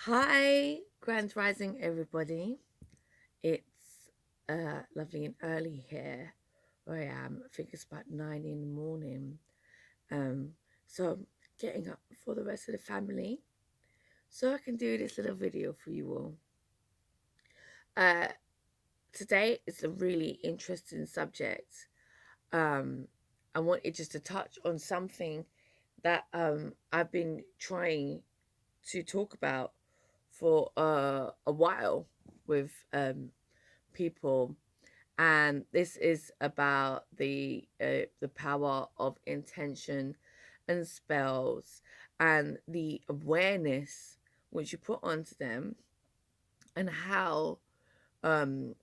Hi, Grand Rising, everybody. It's lovely and early here where I am. I think it's about 9 in the morning. Um, so I'm getting up for the rest of the family so I can do this little video for you all. Uh, Today is a really interesting subject. Um, I wanted just to touch on something that I've been trying to talk about for a while with people, and this is about the power of intention and spells and the awareness which you put onto them, and how um,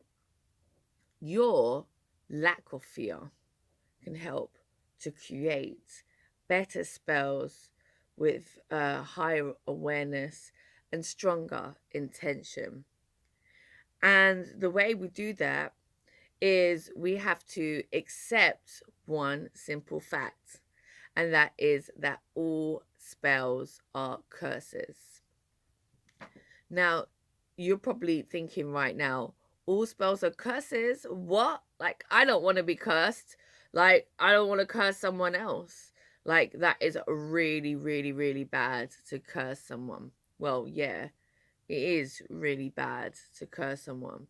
your lack of fear can help to create better spells with higher awareness and stronger intention. And the way we do that is we have to accept one simple fact, and that is that all spells are curses. Now, you're probably thinking right now, all spells are curses? What? Like, I don't want to be cursed. Like, I don't want to curse someone else. Like, that is really, really, really bad to curse someone. Well, yeah, it is really bad to curse someone.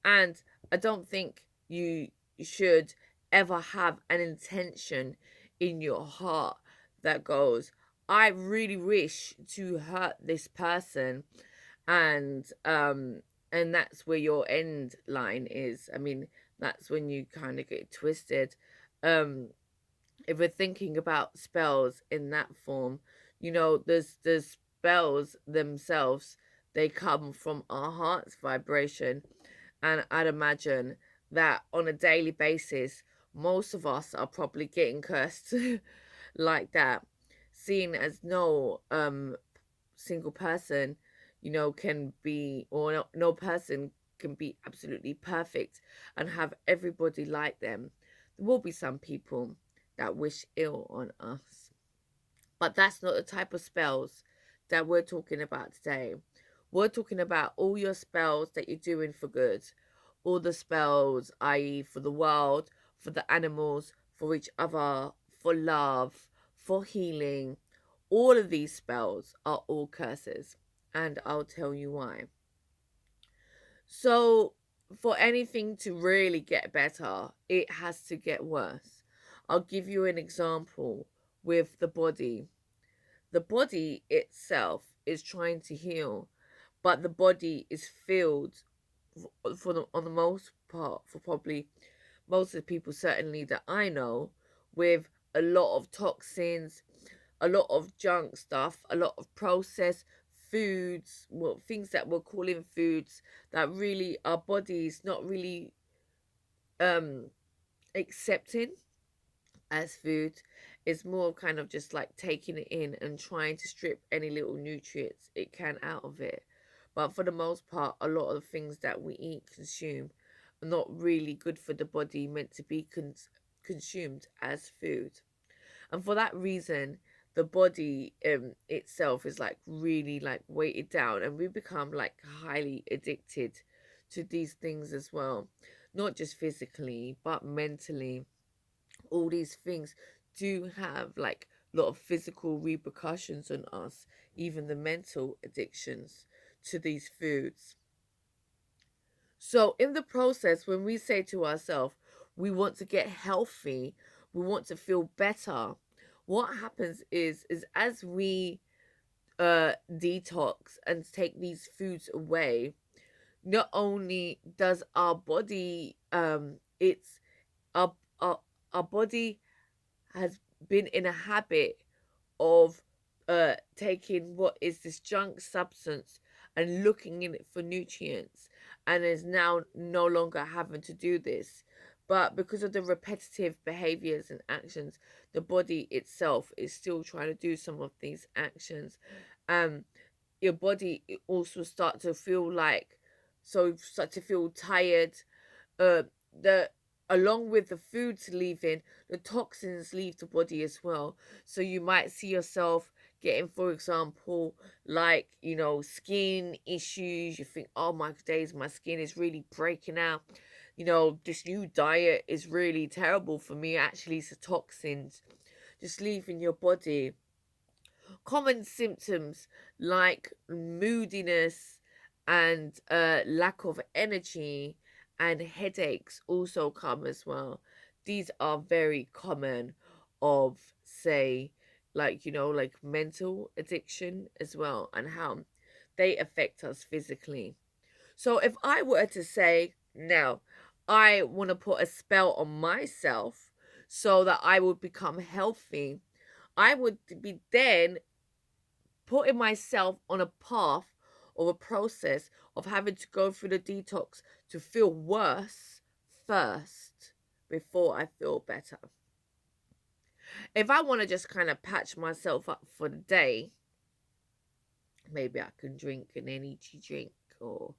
And I don't think you should ever have an intention in your heart that goes, I really wish to hurt this person, and that's where your end line is. I mean, that's when you kind of get twisted. um if we're thinking about spells in that form, there's spells themselves. They come from our heart's vibration, and I'd imagine that on a daily basis, most of us are probably getting cursed like that, seeing as no single person, can be, or no person can be absolutely perfect and have everybody like them. There will be some people that wish ill on us, but that's not the type of spells that we're talking about today. We're talking about all your spells that you're doing for good, all the spells, i.e., for the world, for the animals, for each other, for love, for healing. All of these spells are all curses, and I'll tell you why. So, for anything to really get better, it has to get worse. I'll give you an example with the body. The body itself is trying to heal, but the body is filled, on the most part, for probably most of the people, certainly that I know, with a lot of toxins, a lot of junk stuff, a lot of processed foods, well, things that we're calling foods that really our bodies not really um accepting as food. Is more kind of just like taking it in and trying to strip any little nutrients it can out of it. But for the most part, a lot of the things that we eat, consume, are not really good for the body, meant to be consumed as food. And for that reason, the body itself is like really like weighted down, and we become like highly addicted to these things as well, not just physically but mentally. All these things do have like a lot of physical repercussions on us, even the mental addictions to these foods. So in the process, when we say to ourselves we want to get healthy, we want to feel better, what happens is as we detox and take these foods away, not only does our body it's our, our our body has been in a habit of taking what is this junk substance and looking in it for nutrients, and is now no longer having to do this. But because of the repetitive behaviors and actions, the body itself is still trying to do some of these actions. Um, your body also start to feel like, so start to feel tired. The Along with the foods leaving, the toxins leave the body as well. So you might see yourself getting, for example, like, you know, skin issues. You think, oh my days, my skin is really breaking out. You know, this new diet is really terrible for me. Actually, it's the toxins just leaving your body. Common symptoms like moodiness and lack of energy and headaches also come as well. These are very common of, say, like, you know, like mental addiction as well, and how they affect us physically. So if I were to say, now, I want to put a spell on myself so that I would become healthy, I would be then putting myself on a path or a process of having to go through the detox to feel worse first before I feel better. If I want to just kind of patch myself up for the day, maybe I can drink an energy drink, or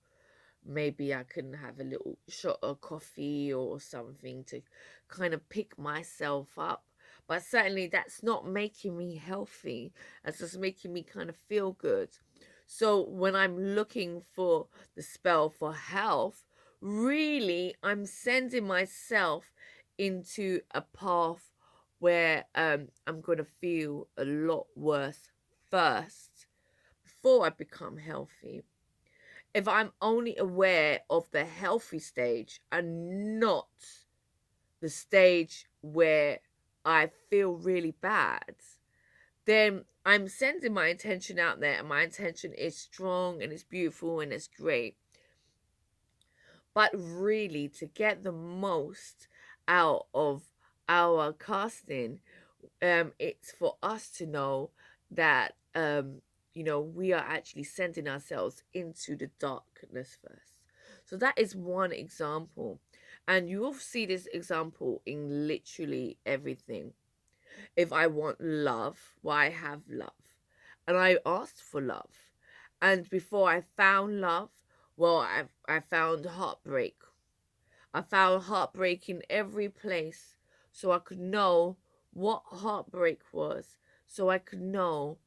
maybe I can have a little shot of coffee or something to kind of pick myself up. But certainly that's not making me healthy. That's just making me kind of feel good. So when I'm looking for the spell for health, really I'm sending myself into a path where I'm going to feel a lot worse first before I become healthy. If I'm only aware of the healthy stage and not the stage where I feel really bad, then I'm sending my intention out there, and my intention is strong and it's beautiful and it's great. But really, to get the most out of our casting, it's for us to know that you know, we are actually sending ourselves into the darkness first. So that is one example, and you will see this example in literally everything. If I want love, well, I have love, and I asked for love, and before I found love, well, I found heartbreak. I found heartbreak in every place, so I could know what heartbreak was, so I could know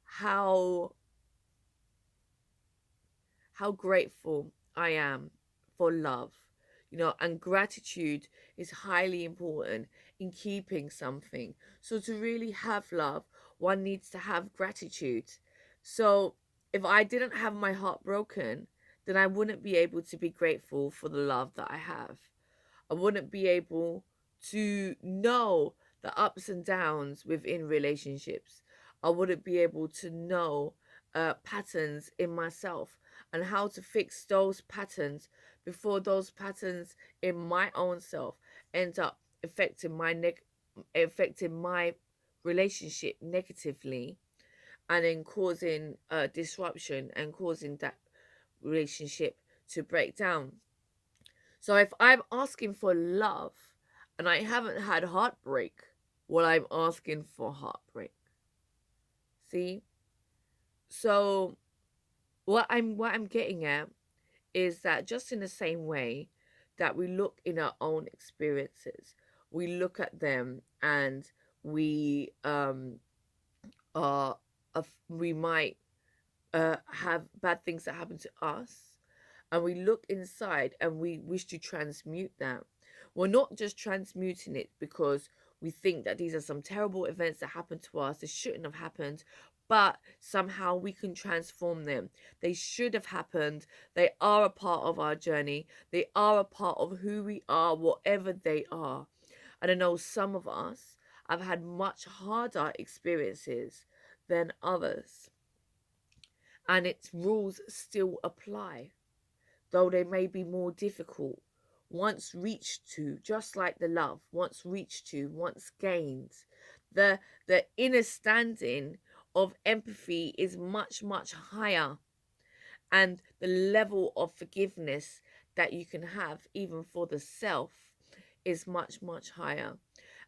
how grateful I am for love. You know, and gratitude is highly important in keeping something. So to really have love, one needs to have gratitude. So if I didn't have my heart broken, then I wouldn't be able to be grateful for the love that I have. I wouldn't be able to know the ups and downs within relationships. I wouldn't be able to know patterns in myself and how to fix those patterns before those patterns in my own self end up affecting my relationship negatively, and then causing disruption and causing that relationship to break down. So if I'm asking for love and I haven't had heartbreak, well, I'm asking for heartbreak. See? So what I'm getting at is that just in the same way that we look in our own experiences, we look at them and we are we might have bad things that happen to us, and we look inside and we wish to transmute that. We're not just transmuting it because we think that these are some terrible events that happened to us, they shouldn't have happened, but somehow we can transform them. They should have happened. They are a part of our journey. They are a part of who we are, whatever they are. And I know some of us have had much harder experiences than others, and its rules still apply, though they may be more difficult. Once reached to, just like the love, once reached to, once gained, the inner standing of empathy is much, much higher, and the level of forgiveness that you can have, even for the self, is much, much higher.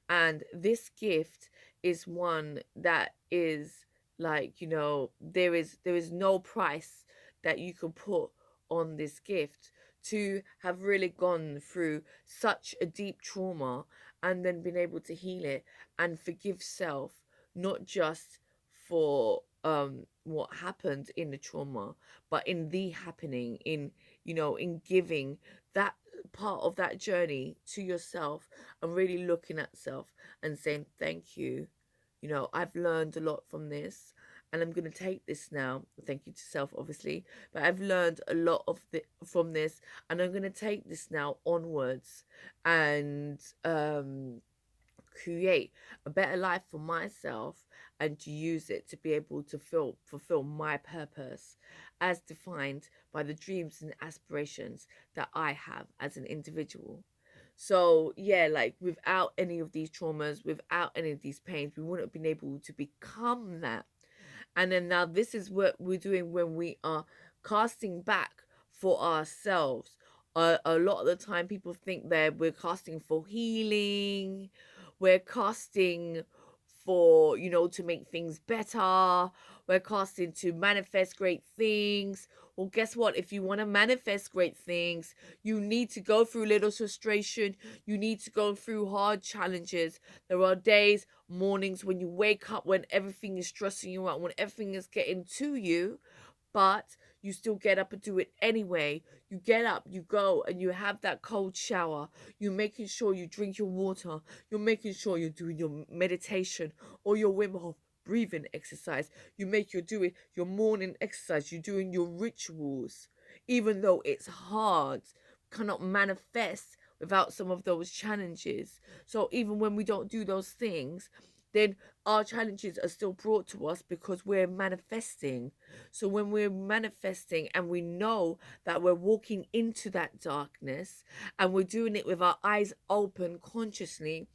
And this gift is one that is like, you know, there is no price that you can put on this gift, to have really gone through such a deep trauma and then been able to heal it and forgive self, not just for what happened in the trauma, but in the happening, in, you know, in giving that part of that journey to yourself, and really looking at self and saying thank you. You know, I've learned a lot from this, and I'm going to take this now. Thank you to self, obviously, but I've learned a lot of from this, and I'm going to take this now onwards, and create a better life for myself, and to use it to be able to fulfill my purpose as defined by the dreams and aspirations that I have as an individual. So yeah, like without any of these traumas, without any of these pains, we wouldn't have been able to become that. And then now this is what we're doing when we are casting back for ourselves. A lot of the time people think that we're casting for healing, we're casting for, you know, to make things better, we're casting to manifest great things. Well, guess what? If you want to manifest great things, you need to go through little frustration, you need to go through hard challenges. There are days, mornings when you wake up, when everything is stressing you out, when everything is getting to you, but you still get up and do it anyway. You get up, you go, and you have that cold shower. You're making sure you drink your water. You're making sure you're doing your meditation or your Wim Hof breathing exercise. You're doing your morning exercise. You're doing your rituals. Even though it's hard, cannot manifest without some of those challenges. So even when we don't do those things, then our challenges are still brought to us because we're manifesting. So when we're manifesting and we know that we're walking into that darkness, and we're doing it with our eyes open consciously,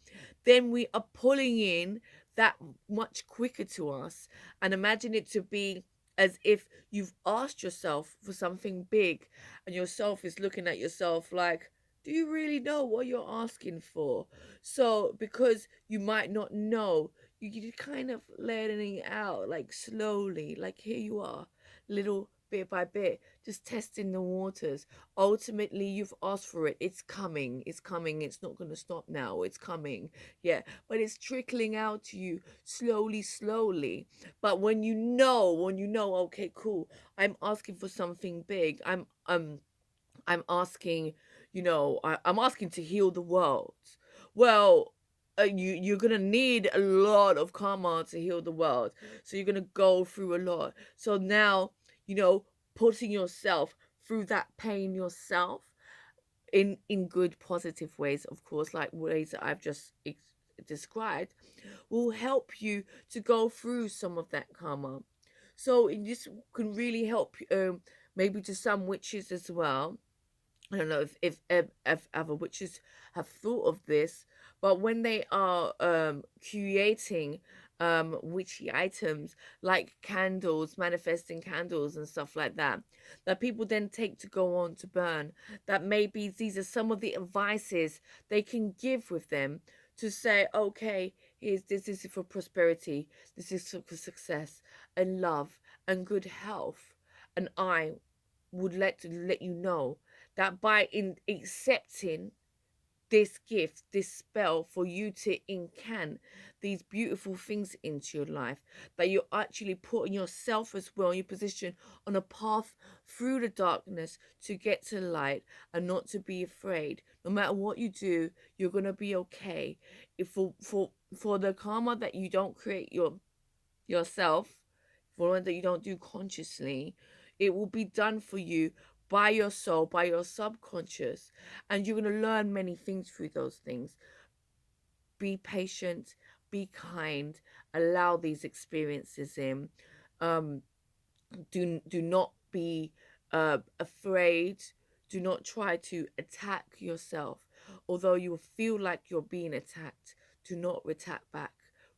then we are pulling in that much quicker to us. And imagine it to be as if you've asked yourself for something big, and yourself is looking at yourself like, do you really know what you're asking for? So because you might not know, you kind of letting it out, like slowly, like here you are, little bit by bit, just testing the waters. Ultimately, you've asked for it. It's coming. It's coming. It's not going to stop now. It's coming. Yeah. But it's trickling out to you slowly, slowly. But when you know, okay, cool, I'm asking for something big. I'm asking, you know, I'm asking to heal the world. Well, you're gonna need a lot of karma to heal the world. So you're gonna go through a lot. So now, you know, putting yourself through that pain yourself in good positive ways, of course, like ways that I've just described, will help you to go through some of that karma. So this can really help, maybe to some witches as well. I don't know if other witches have thought of this, but when they are creating witchy items like candles, manifesting candles and stuff like that, that people then take to go on to burn, that maybe these are some of the advices they can give with them to say, okay, here's this is for prosperity, this is for success and love and good health. And I would like to let you know that by in accepting this gift, this spell for you to incant these beautiful things into your life, that you're actually putting yourself as well in your position on a path through the darkness to get to the light, and not to be afraid. No matter what you do, you're gonna be okay. If for the karma that you don't create yourself, for one that you don't do consciously, it will be done for you by your soul, by your subconscious, and you're going to learn many things through those things. Be patient, be kind, allow these experiences in. Um, do not be afraid. Do not try to attack yourself. Although you feel like you're being attacked, do not attack back.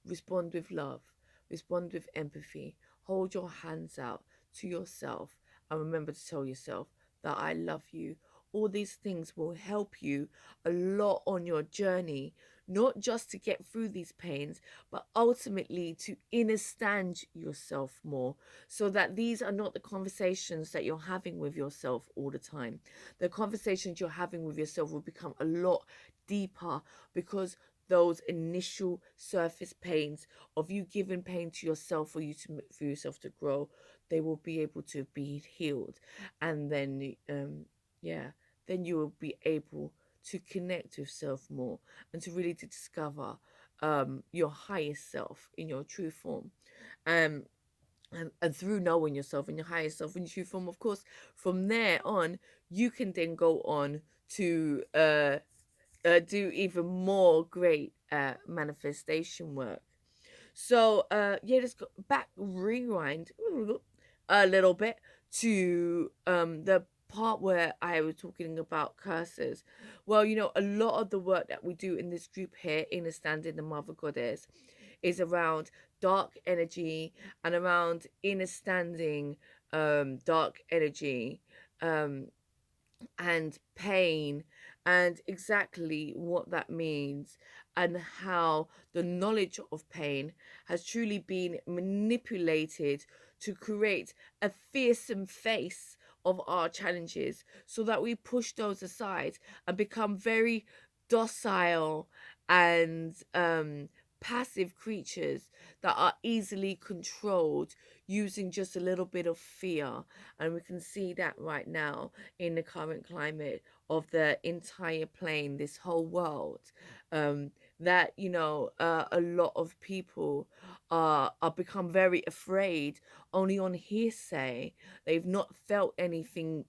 Respond with love. Respond with empathy. Hold your hands out to yourself, and remember to tell yourself that I love you. All these things will help you a lot on your journey, not just to get through these pains, but ultimately to understand yourself more, so that these are not the conversations that you're having with yourself all the time. The conversations you're having with yourself will become a lot deeper, because those initial surface pains of you giving pain to yourself for yourself to grow, they will be able to be healed. And then yeah, then you will be able to connect with self more, and to really to discover your highest self in your true form. um and through knowing yourself and your higher self in your true form, of course, from there on, you can then go on to do even more great manifestation work. So yeah, let's go back, rewind a little bit to the part where I was talking about curses. Well, a lot of the work that we do in this group here in Understanding the Mother Goddess is around dark energy and around understanding dark energy, um and pain, and exactly what that means, and how the knowledge of pain has truly been manipulated to create a fearsome face of our challenges, so that we push those aside and become very docile and passive creatures that are easily controlled using just a little bit of fear. And we can see that right now in the current climate of the entire plane, this whole world. That a lot of people are become very afraid only on hearsay. They've not felt anything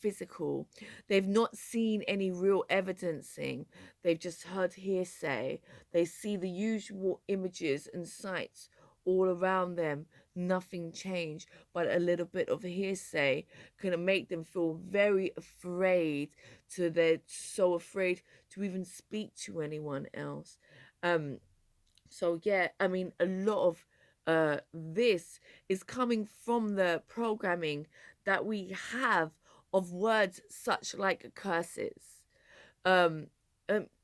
physical. They've not seen any real evidencing. They've just heard hearsay. They see the usual images and sights all around them, nothing changed, but a little bit of hearsay can make them feel very afraid, to they're so afraid to even speak to anyone else. um so yeah, I mean, a lot of this is coming from the programming that we have of words such like curses, um,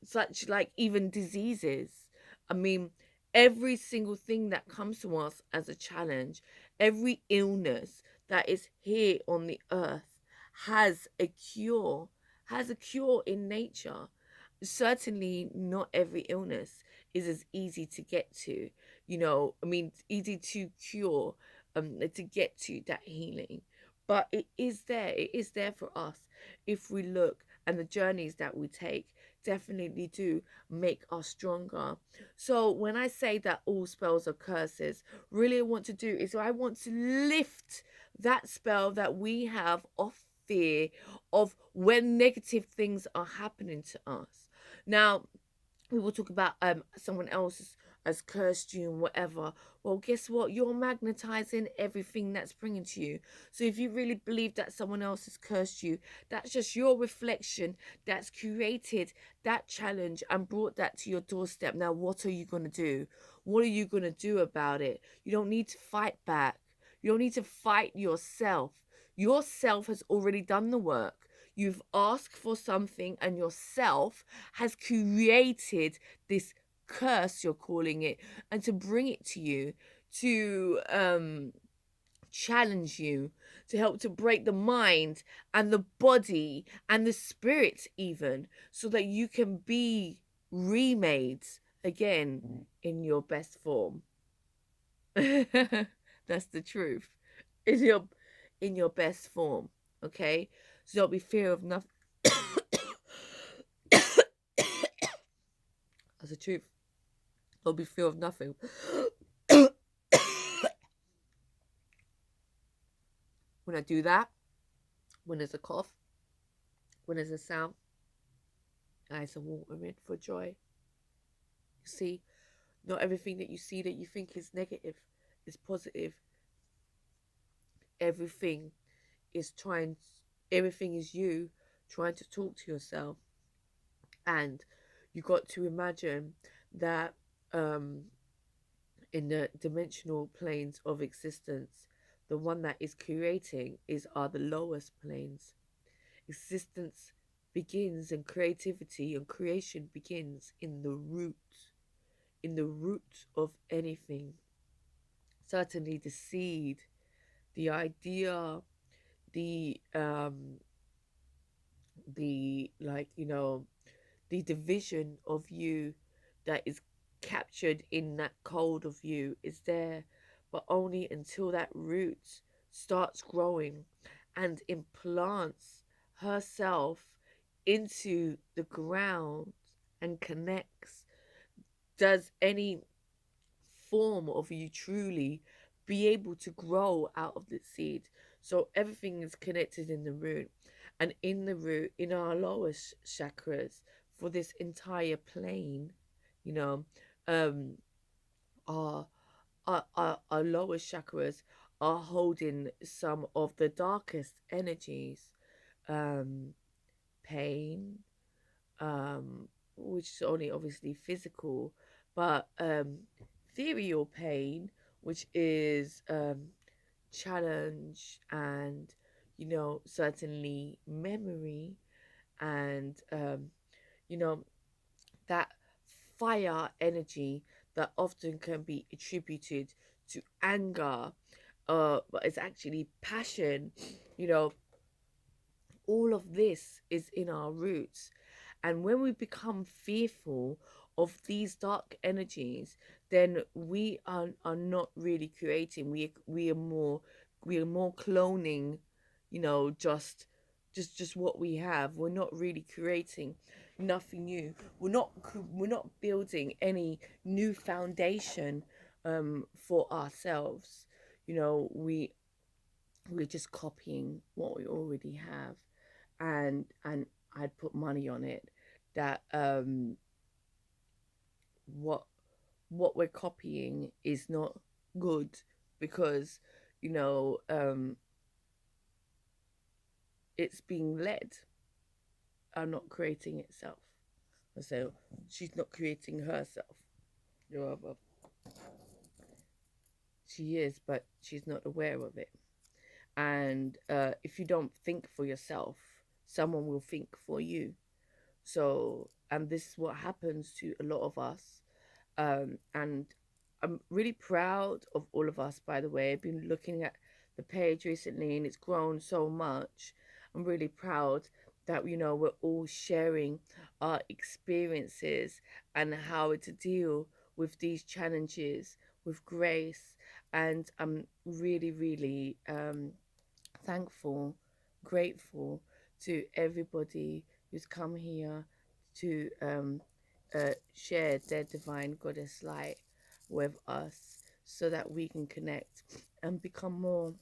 such like even diseases. I mean, every single thing that comes to us as a challenge, every illness that is here on the earth has a cure, has a cure in nature. Certainly, not every illness is as easy to get to. I mean, it's easy to cure, to get to that healing, but it is there. It is there for us if we look, and the journeys that we take definitely do make us stronger. So when I say that all spells are curses, really I want to do is I want to lift that spell that we have off fear of when negative things are happening to us. Now, we will talk about someone else has cursed you and whatever. Well, guess what? You're magnetizing everything that's bringing to you. So if you really believe that someone else has cursed you, that's just your reflection that's created that challenge and brought that to your doorstep. Now, what are you going to do? What are you going to do about it? You don't need to fight back. You don't need to fight yourself. Yourself has already done the work. You've asked for something, and yourself has created this curse, you're calling it, and to bring it to you, to challenge you, to help to break the mind and the body and the spirit, even, so that you can be remade again in your best form. That's the truth. In your best form. Okay? So don't be fear of nothing. That's the truth. Don't be fear of nothing. When I do that, when there's a cough, when there's a sound, I have some water in for joy. You see, not everything that you see that you think is negative is positive. Everything is trying, everything is you trying to talk to yourself. And you got to imagine that in the dimensional planes of existence, the one that is creating are the lowest planes. Existence begins, and creativity and creation begins in the root of anything. Certainly the seed, the idea, the the, like, the division of you that is captured in that code of you is there, but only until that root starts growing and implants herself into the ground and connects, does any form of you truly be able to grow out of the seed. So everything is connected in the root, and in the root, in our lowest chakras, for this entire plane, you know, um our our lowest chakras are holding some of the darkest energies, um pain, which is only obviously physical, but ethereal pain, which is challenge and, certainly memory, and you know that fire energy that often can be attributed to anger, but it's actually passion. you know all of this is in our roots. And when we become fearful of these dark energies, then we are not really creating. We are more cloning, just what we have. We're not really creating nothing new. We're not building any new foundation for ourselves. We're just copying what we already have. And I'd put money on it that what what we're copying is not good, because you know um it's being led and not creating itself. So she's not creating herself. Well, she is, but she's not aware of it. And if you don't think for yourself, someone will think for you. So, and this is what happens to a lot of us. And I'm really proud of all of us, by the way. I've been looking at the page recently and it's grown so much. I'm really proud that, we're all sharing our experiences and how to deal with these challenges with grace. And I'm really, really thankful, grateful to everybody who's come here to share their divine goddess light with us, so that we can connect and become more.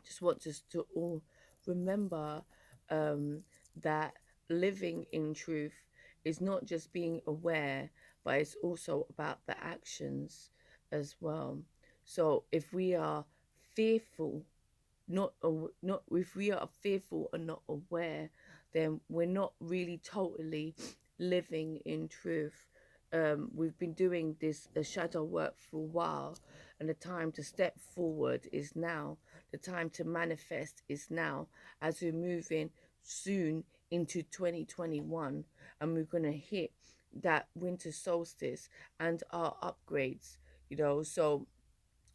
Just want us to all remember that living in truth is not just being aware, but it's also about the actions as well. So if we are fearful, not if we are fearful and not aware, then we're not really totally living in truth. We've been doing this shadow work for a while, and the time to step forward is now. The time to manifest is now, as we're moving soon into 2021, and we're going to hit that winter solstice and our upgrades. So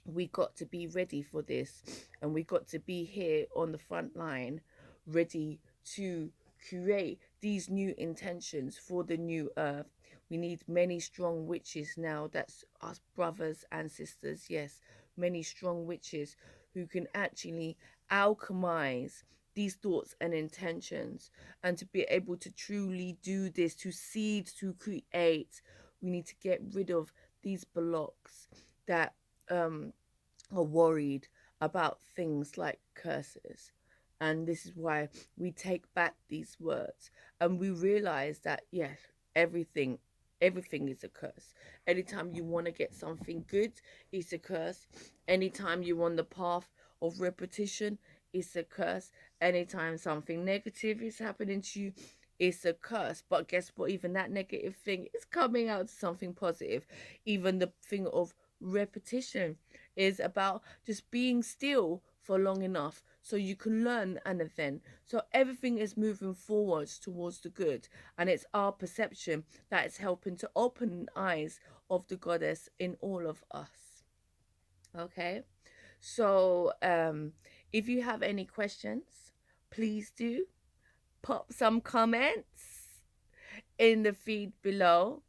we got to be ready for this, and we got to be here on the front line, ready to create these new intentions for the new earth. We need many strong witches now. That's us, brothers and sisters. Yes, many strong witches who can actually alchemize these thoughts and intentions, and to be able to truly do this, to seed, to create. We need to get rid of these blocks that are worried about things like curses. And this is why we take back these words, and we realize that, yes, everything is a curse. Anytime you want to get something good, it's a curse. Anytime you're on the path of repetition, it's a curse. Anytime something negative is happening to you, it's a curse. But guess what? Even that negative thing is coming out to something positive. Even the thing of repetition is about just being still for long enough so you can learn an event. So everything is moving forwards towards the good, and it's our perception that is helping to open the eyes of the goddess in all of us. Okay, so if you have any questions, please do pop some comments in the feed below.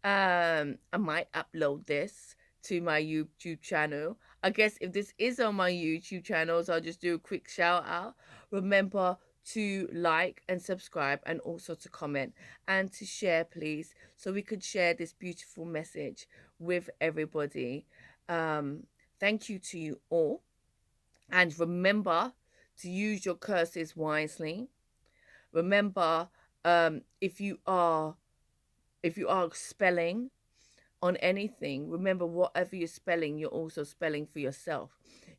I might upload this to my YouTube channel. I guess if this is on my YouTube channels, I'll just do a quick shout out. Remember to like and subscribe, and also to comment and to share, please, so we could share this beautiful message with everybody. um Thank you to you all, and remember to use your curses wisely. Remember, if you are spelling on anything, remember, whatever you're spelling, you're also spelling for yourself.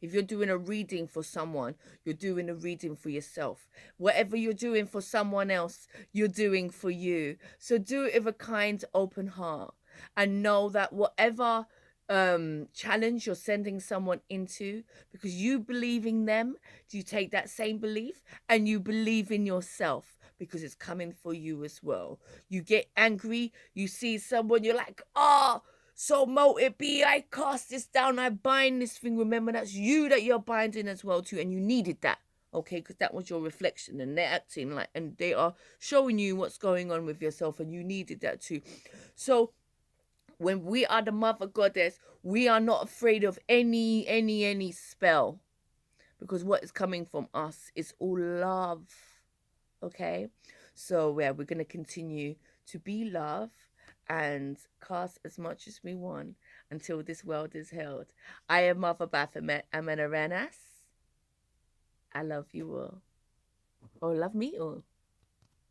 If you're doing a reading for someone, you're doing a reading for yourself. Whatever you're doing for someone else, you're doing for you. So do it with a kind, open heart, and know that whatever challenge you're sending someone into, because you believe in them, you take that same belief and you believe in yourself, because it's coming for you as well. You get angry, you see someone, you're like, oh, so mote it be, I cast this down, I bind this thing. Remember, that's you that you're binding as well too, and you needed that, okay? Because that was your reflection, and they're acting like, and they are showing you what's going on with yourself, and you needed that too. So when we are the mother goddess, we are not afraid of any spell, because what is coming from us is all love, okay? So yeah, we're going to continue to be love and cast as much as we want until this world is held. I am Mother Baphomet Amenaranas. I love you all. Or love me all.